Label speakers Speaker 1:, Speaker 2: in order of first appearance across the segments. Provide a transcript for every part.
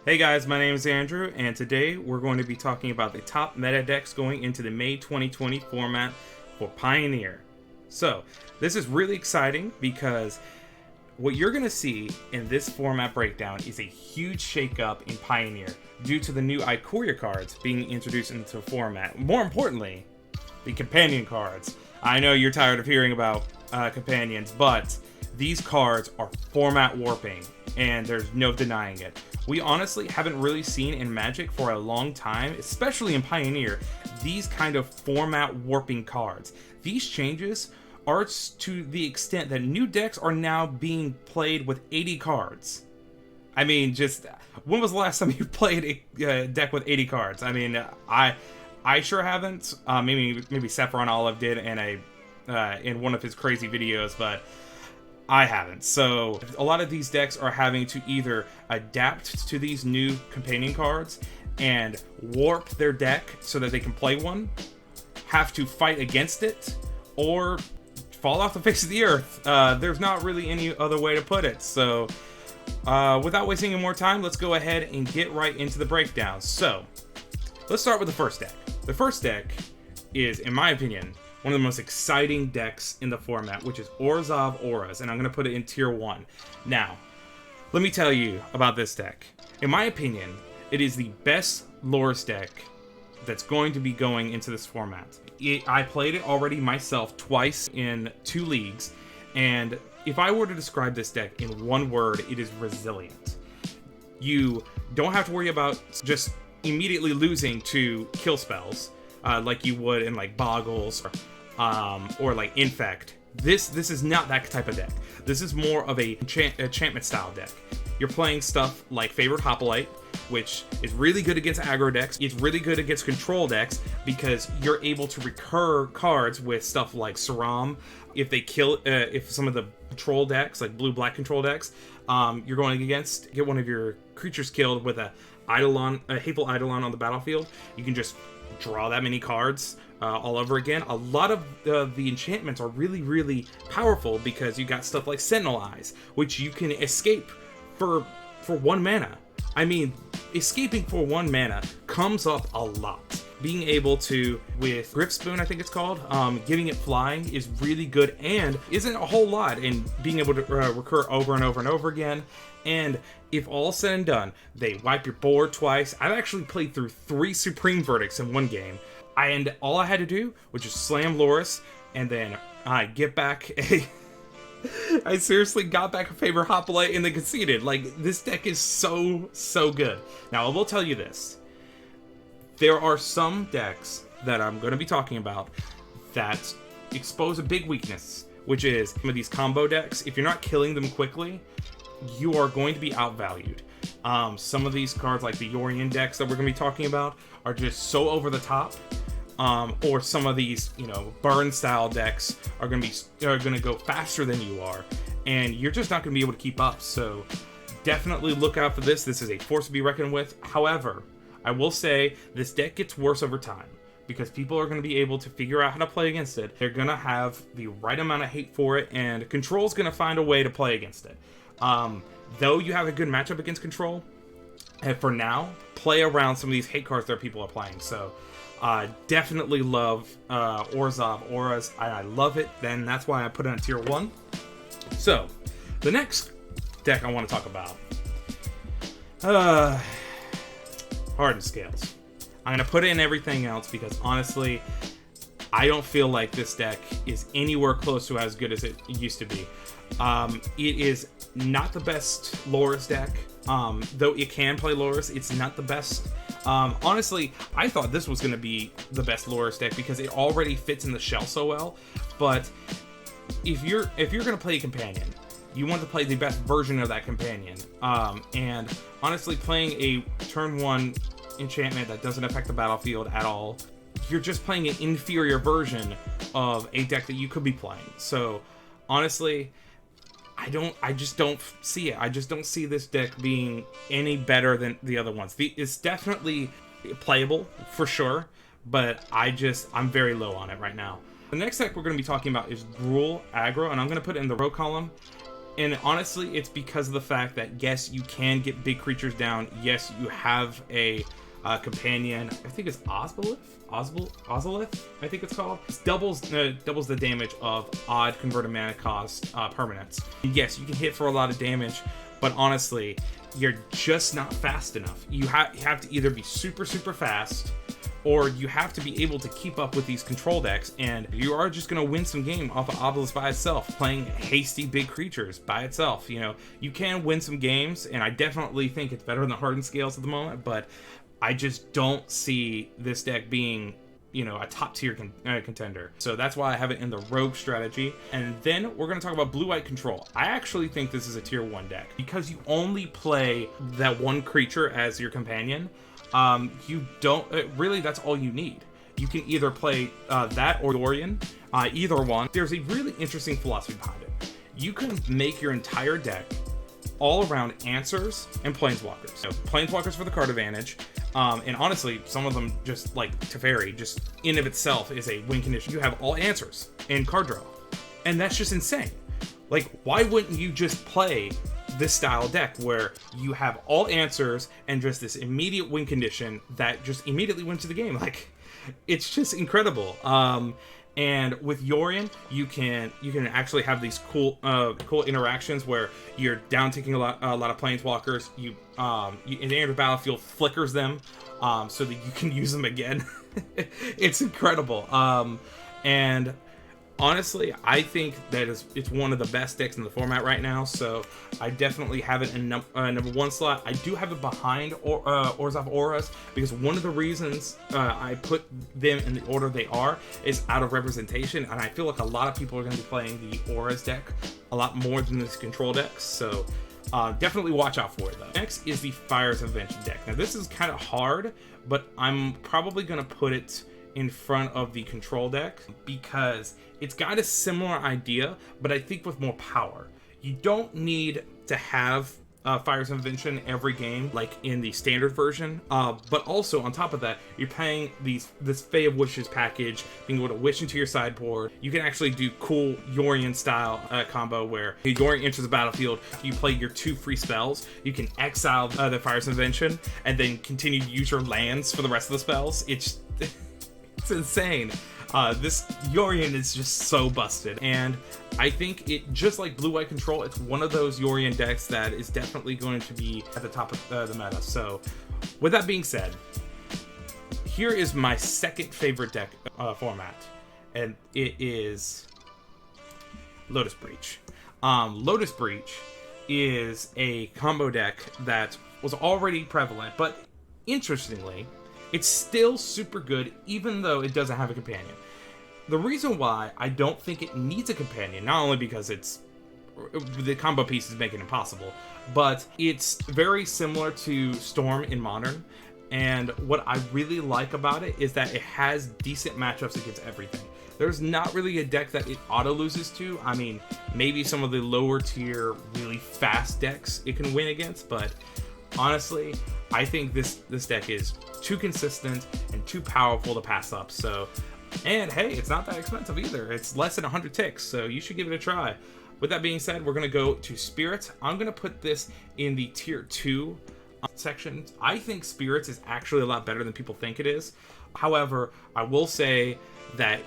Speaker 1: Hey guys, my name is Andrew, and today we're going to be talking about the top meta decks going into the May 2020 format for Pioneer. So, this is really exciting because what you're going to see in this format breakdown is a huge shakeup in Pioneer due to the new Ikoria cards being introduced into the format. More importantly, the companion cards. I know you're tired of hearing about companions, but these cards are format warping, and there's no denying it. We honestly haven't really seen in Magic for a long time, especially in Pioneer, these kind of format warping cards. These changes are to the extent that new decks are now being played with 80 cards. I mean, just when was the last time you played a deck with 80 cards? I mean, I sure haven't. Maybe Saffron Olive did in one of his crazy videos, but I haven't. So a lot of these decks are having to either adapt to these new companion cards and warp their deck so that they can play one, have to fight against it, or fall off the face of the earth. There's not really any other way to put it. So without wasting any more time, let's go ahead and get right into the breakdown. So let's start with the first deck. The first deck is, in my opinion, one of the most exciting decks in the format, which is Orzhov Auras, and I'm going to put it in Tier 1. Now, let me tell you about this deck. In my opinion, it is the best Loras deck that's going to be going into this format. I played it already myself twice in 2 leagues, and if I were to describe this deck in one word, it is resilient. You don't have to worry about just immediately losing to kill spells, like you would in like Boggles or like Infect. This is not that type of deck. This is more of a enchantment style deck. You're playing stuff like Favored Hoplite, which is really good against aggro decks. It's really good against control decks because you're able to recur cards with stuff like Saram. If they kill, if some of the control decks, like blue-black control decks, you're going against, get one of your creatures killed with a Hateful Eidolon on the battlefield, you can just draw that many cards all over again. A lot of the enchantments are really, really powerful because you got stuff like Sentinel Eyes, which you can escape for 1 mana. I mean, escaping for 1 mana comes up a lot. Being able to, with Grip Spoon, I think it's called, giving it flying is really good and isn't a whole lot, and being able to recur over and over and over again. And if all said and done, they wipe your board twice. I've actually played through 3 Supreme Verdicts in one game, and all I had to do was just slam Loras, and then I get back a... I seriously got back a Favorite Hoplite and then conceded. Like, this deck is so good. Now, I will tell you this. There are some decks that I'm going to be talking about that expose a big weakness, which is some of these combo decks. If you're not killing them quickly, you are going to be outvalued. Some of these cards, like the Yorion decks that we're going to be talking about, are just so over the top. Or some of these, burn style decks are going to go faster than you are, and you're just not going to be able to keep up. So definitely look out for this. This is a force to be reckoned with. However, I will say this deck gets worse over time because people are going to be able to figure out how to play against it. They're going to have the right amount of hate for it, and Control's going to find a way to play against it. Though you have a good matchup against Control, and for now, play around some of these hate cards that people are playing. So definitely love Orzhov Auras. I love it. Then that's why I put it on Tier 1. So the next deck I want to talk about, Hardened Scales. I'm going to put in everything else because honestly, I don't feel like this deck is anywhere close to as good as it used to be. It is not the best Loras deck. Though it can play Loras, it's not the best. Honestly, I thought this was going to be the best Loras deck because it already fits in the shell so well. But if you're going to play a companion, you want to play the best version of that companion. And honestly, playing a turn 1 enchantment that doesn't affect the battlefield at all, you're just playing an inferior version of a deck that you could be playing. So honestly, I just don't see it. I just don't see this deck being any better than the other ones. It's definitely playable for sure, but I'm very low on it right now. The next deck we're going to be talking about is Gruul Aggro, and I'm going to put it in the row column. And honestly, it's because of the fact that, yes, you can get big creatures down. Yes, you have a companion. I think it's Ozolith, I think it's called. It doubles the damage of odd converted mana cost permanents. And yes, you can hit for a lot of damage, but honestly, you're just not fast enough. You have to either be super fast, or you have to be able to keep up with these control decks, and you are just going to win some game off of Obelisk by itself, playing hasty big creatures by itself. You know, you can win some games, and I definitely think it's better than the Hardened Scales at the moment, but I just don't see this deck being, you know, a top tier contender. So that's why I have it in the Rogue strategy. And then we're going to talk about blue-white control. I actually think this is a tier 1 deck because you only play that one creature as your companion. You don't really, that's all you need. You can either play that or Dorian, either one. There's a really interesting philosophy behind it. You can make your entire deck all around answers and planeswalkers. So planeswalkers for the card advantage, and honestly, some of them, just like Teferi, just in of itself is a win condition. You have all answers and card draw, and that's just insane. Like, why wouldn't you just play this style deck where you have all answers and just this immediate win condition that just immediately wins to the game? Like, it's just incredible. And with Yorion, you can actually have these cool interactions where you're down ticking a lot of planeswalkers. You in the end of the battlefield flickers them so that you can use them again. It's incredible. And honestly, I think that it's one of the best decks in the format right now, so I definitely have it in number 1 slot. I do have it behind Orzhov Auras, because one of the reasons I put them in the order they are is out of representation, and I feel like a lot of people are going to be playing the Auras deck a lot more than this control decks, so definitely watch out for it, though. Next is the Fires of Invention deck. Now, this is kind of hard, but I'm probably going to put it in front of the control deck because it's got a similar idea, but I think with more power. You don't need to have Fires of Invention every game like in the standard version, but also on top of that, you're paying this Fae of Wishes package, being able to wish into your sideboard. You can actually do cool Yorion style combo where Yorion enters the battlefield. You play your 2 free spells. You can exile the Fires of Invention and then continue to use your lands for the rest of the spells. It's insane. This Yorion is just so busted, and I think it, just like blue-white control, it's one of those Yorion decks that is definitely going to be at the top of the meta. So with that being said, here is my second favorite deck format, and it is Lotus Breach. Lotus Breach is a combo deck that was already prevalent, but interestingly, it's still super good even though it doesn't have a companion. The reason why I don't think it needs a companion, not only because the combo pieces make it impossible, but it's very similar to Storm in Modern, and what I really like about it is that it has decent matchups against everything. There's not really a deck that it auto loses to. I mean, maybe some of the lower tier, really fast decks it can win against, but honestly, I think this deck is too consistent and too powerful to pass up. So, and hey, it's not that expensive either. It's less than 100 ticks, so you should give it a try. With that being said, we're going to go to Spirits. I'm going to put this in the tier 2 section. I think Spirits is actually a lot better than people think it is. However, I will say that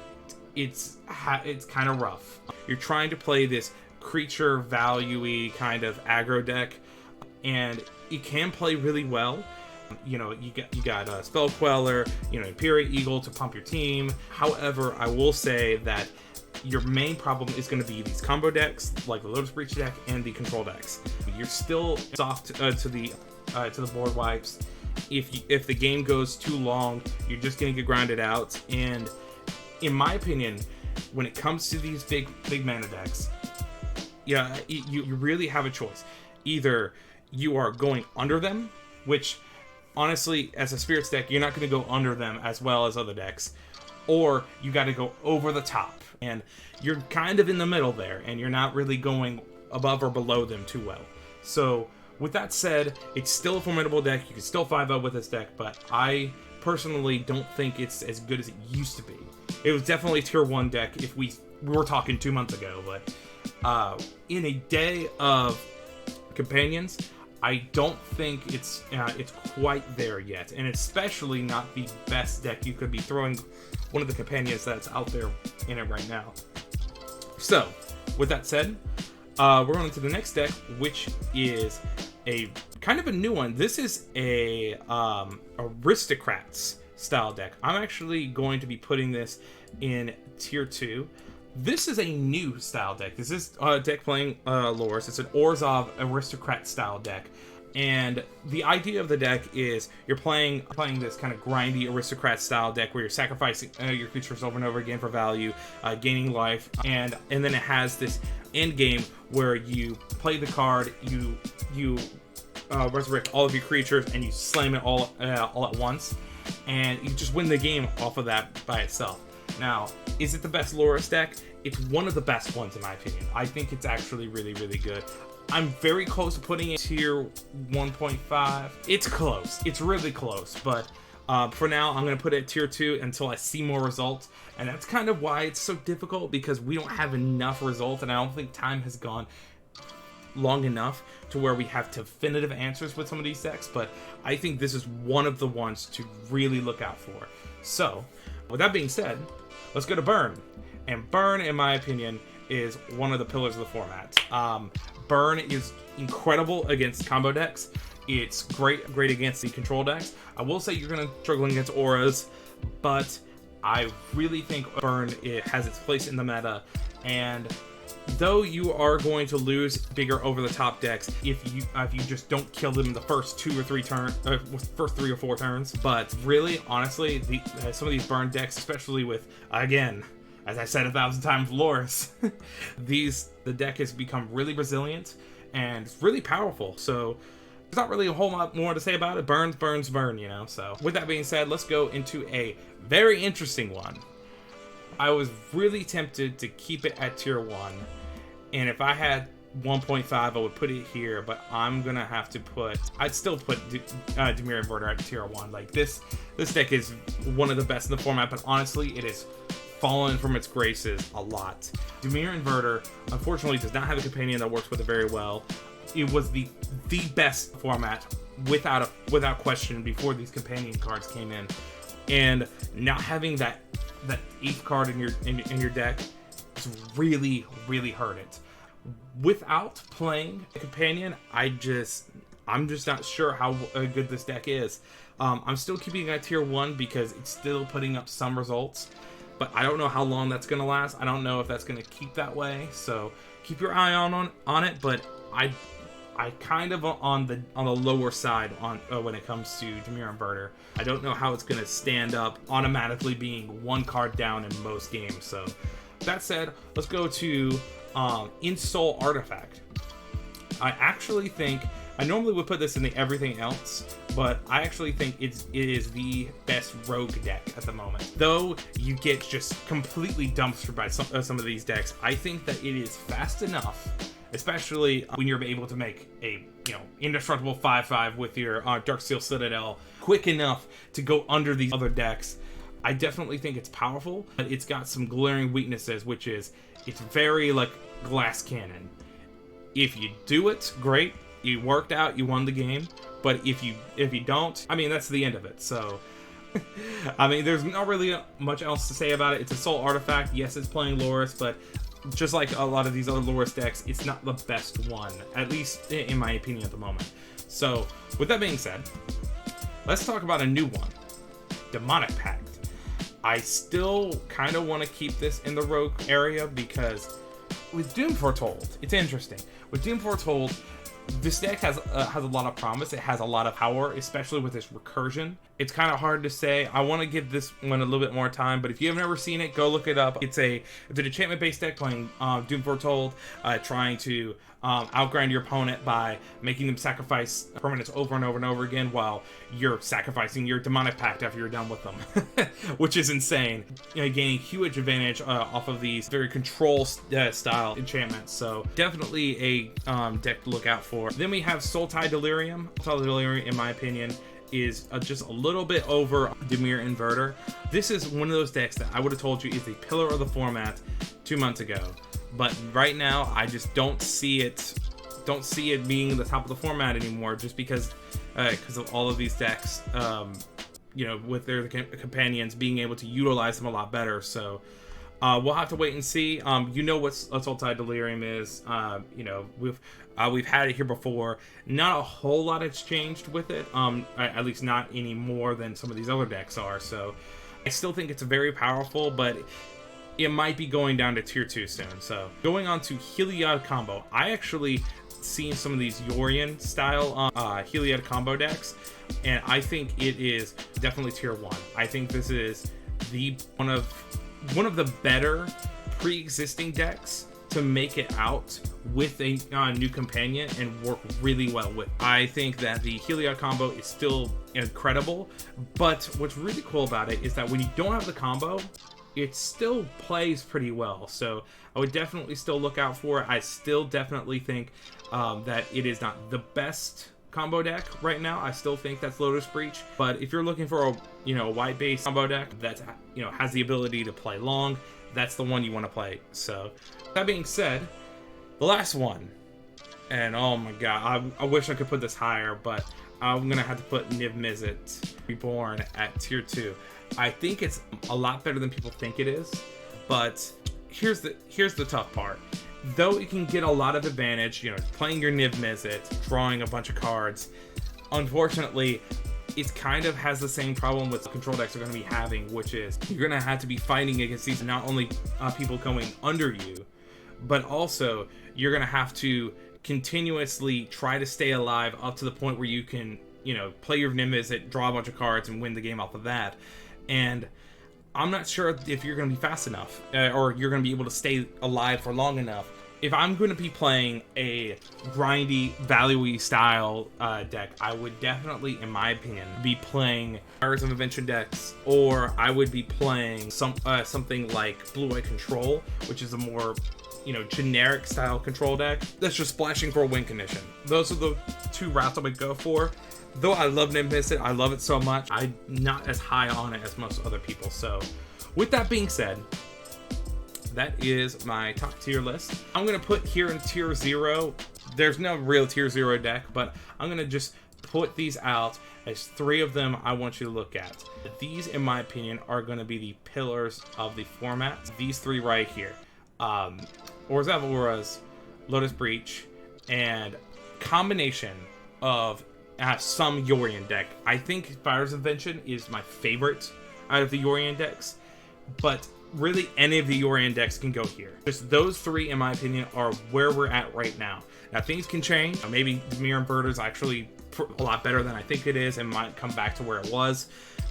Speaker 1: it's kind of rough. You're trying to play this creature value-y kind of aggro deck, and it can play really well. You know, you got Spell Queller, you know, Imperial Eagle to pump your team. However, I will say that your main problem is going to be these combo decks, like the Lotus Breach deck and the control decks. You're still soft to the board wipes. If the game goes too long, you're just going to get grounded out. And in my opinion, when it comes to these big mana decks, yeah, you really have a choice. Either you are going under them, which honestly, as a Spirits deck, you're not going to go under them as well as other decks, or you got to go over the top, and you're kind of in the middle there, and you're not really going above or below them too well. So with that said, it's still a formidable deck. You can still 5-0 with this deck, but I personally don't think it's as good as it used to be. It was definitely a tier 1 deck if we were talking 2 months ago, but In a day of companions, I don't think it's quite there yet, and especially not the best deck you could be throwing one of the companions that's out there in it right now. So, with that said, we're going to the next deck, which is a kind of a new one. This is a Aristocrats style deck. I'm actually going to be putting this in tier 2. This is a new style deck. This is a deck playing Loris. It's an Orzhov Aristocrat style deck. And the idea of the deck is you're playing this kind of grindy Aristocrat style deck where you're sacrificing your creatures over and over again for value, gaining life, and then it has this end game where you play the card, you resurrect all of your creatures, and you slam it all at once, and you just win the game off of that by itself. Now, is it the best Loris deck? It's one of the best ones in my opinion. I think it's actually really, really good. I'm very close to putting it tier 1.5. It's close. It's really close. But for now, I'm going to put it at tier 2 until I see more results. And that's kind of why it's so difficult, because we don't have enough results. And I don't think time has gone long enough to where we have definitive answers with some of these decks. But I think this is one of the ones to really look out for. So, with that being said, let's go to Burn. And Burn, in my opinion, is one of the pillars of the format. Burn is incredible against combo decks. It's great against the control decks. I will say you're going to struggle against auras, but I really think Burn has its place in the meta. And though you are going to lose bigger over-the-top decks if you just don't kill them in the first 2 or 3 turns, first 3 or 4 turns, but really, honestly, some of these Burn decks, especially with, again, as I said 1,000 times, Loris, the deck has become really resilient and it's really powerful. So there's not really a whole lot more to say about it. Burns, burn, you know. So with that being said, let's go into a very interesting one. I was really tempted to keep it at tier 1, and if I had 1.5, I would put it here, but I'm gonna have to I'd still put Dimir Inverter at tier 1. Like this deck is one of the best in the format, but honestly, it is fallen from its graces a lot. Dimir Inverter, unfortunately, does not have a companion that works with it very well. It was the best format without question before these companion cards came in, and not having that 8th card in your deck has really hurt it. Without playing a companion, I'm just not sure how good this deck is. I'm still keeping it at tier 1 because it's still putting up some results, but I don't know how long that's going to last. I don't know if that's going to keep that way, so keep your eye on it. But I kind of on the lower side when it comes to Dimir Inverter. I don't know how it's going to stand up automatically being 1 card down in most games. So that said, let's go to Insidious Artifact. I actually think I normally would put this in the everything else, but I actually think it is the best rogue deck at the moment. Though you get just completely dumpstered by some of these decks, I think that it is fast enough, especially when you're able to make a indestructible 5/5 with your Darksteel Citadel quick enough to go under these other decks. I definitely think it's powerful, but it's got some glaring weaknesses, which is it's very like glass cannon. If you do it, great. You worked out, you won the game. But if you don't, I mean, that's the end of it. So, I mean, there's not really much else to say about it. It's a soul artifact. Yes, it's playing Loris, but just like a lot of these other Loris decks, it's not the best one, at least in my opinion at the moment. So, with that being said, let's talk about a new one, Demonic Pact. I still kind of want to keep this in the rogue area because with Doom Foretold, it's interesting. With Doom Foretold, this deck has a lot of promise. It has a lot of power, especially with this recursion. It's kind of hard to say. I want to give this one a little bit more time, but if you have never seen it, go look it up. It's an enchantment-based deck playing Doom Foretold, trying to outgrind your opponent by making them sacrifice permanents over and over and over again while you're sacrificing your Demonic Pact after you're done with them, which is insane. Gaining huge advantage off of these very control style enchantments. So definitely a deck to look out for. Then we have Soul Tie Delirium. Soul Tie Delirium, in my opinion, is just a little bit over Dimir Inverter. This is one of those decks that I would have told you is the pillar of the format 2 months ago. but right now I just don't see it being the top of the format anymore, just because of all of these decks, you know, with their companions being able to utilize them a lot better. So we'll have to wait and see. You know what Sultai Delirium is. You know, we've had it here before. Not a whole lot has changed with it, at least not any more than some of these other decks are. So I still think it's very powerful, but it might be going down to tier 2 soon. So going on to Helia Combo, I actually seen some of these Yorion style Helia Combo decks, and I think it is definitely tier 1. I think this is one of the better pre-existing decks to make it out with a new companion and work really well with. I think that the Helia Combo is still incredible, but what's really cool about it is that when you don't have the combo, it still plays pretty well. So I would definitely still look out for it. I still definitely think that it is not the best combo deck right now. I still think that's Lotus Breach, but if you're looking for a white base combo deck that has the ability to play long, that's the one you want to play. So that being said, the last one, and oh my god, I wish I could put this higher, but I'm gonna have to put Nizzards Reborn at tier 2. I think it's a lot better than people think it is, but here's the tough part. Though it can get a lot of advantage, playing your Nizzards, drawing a bunch of cards, unfortunately, it kind of has the same problem with control decks are going to be having, which is you're going to have to be fighting against these not only people going under you, but also you're going to have to continuously try to stay alive up to the point where you can, play your Nizzards, draw a bunch of cards, and win the game off of that. And I'm not sure if you're going to be fast enough, or you're going to be able to stay alive for long enough. If I'm going to be playing a grindy, value-y style deck, I would definitely, in my opinion, be playing Pirates of Invention decks, or I would be playing something like Blue-White Control, which is a more, generic style control deck that's just splashing for a win condition. Those are the two routes I would go for. Though I love Nizzards, I love it so much, I'm not as high on it as most other people. So, with that being said, that is my top tier list. I'm going to put here in tier 0, there's no real tier 0 deck, but I'm going to just put these out as 3 of them I want you to look at. These, in my opinion, are going to be the pillars of the format. These 3 right here. Orzhov Auras, Lotus Breach, and combination of some Yorion deck. I think Pirates of Invention is my favorite out of the Yorion decks, but really any of the Yorion decks can go here. Just those 3, in my opinion, are where we're at right now. Now things can change. Maybe Mirror Inverter is actually a lot better than I think it is and might come back to where it was.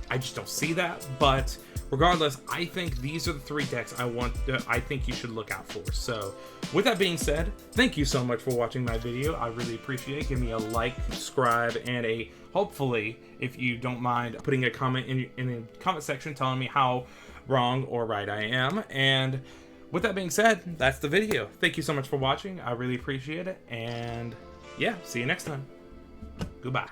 Speaker 1: I just don't see that, but regardless, I think these are the 3 decks I think you should look out for. So with that being said, thank you so much for watching my video. I really appreciate it. Give me a like, subscribe, and hopefully, if you don't mind, putting a comment in the comment section telling me how wrong or right I am. And with that being said, that's the video. Thank you so much for watching. I really appreciate it. And yeah, see you next time. Goodbye.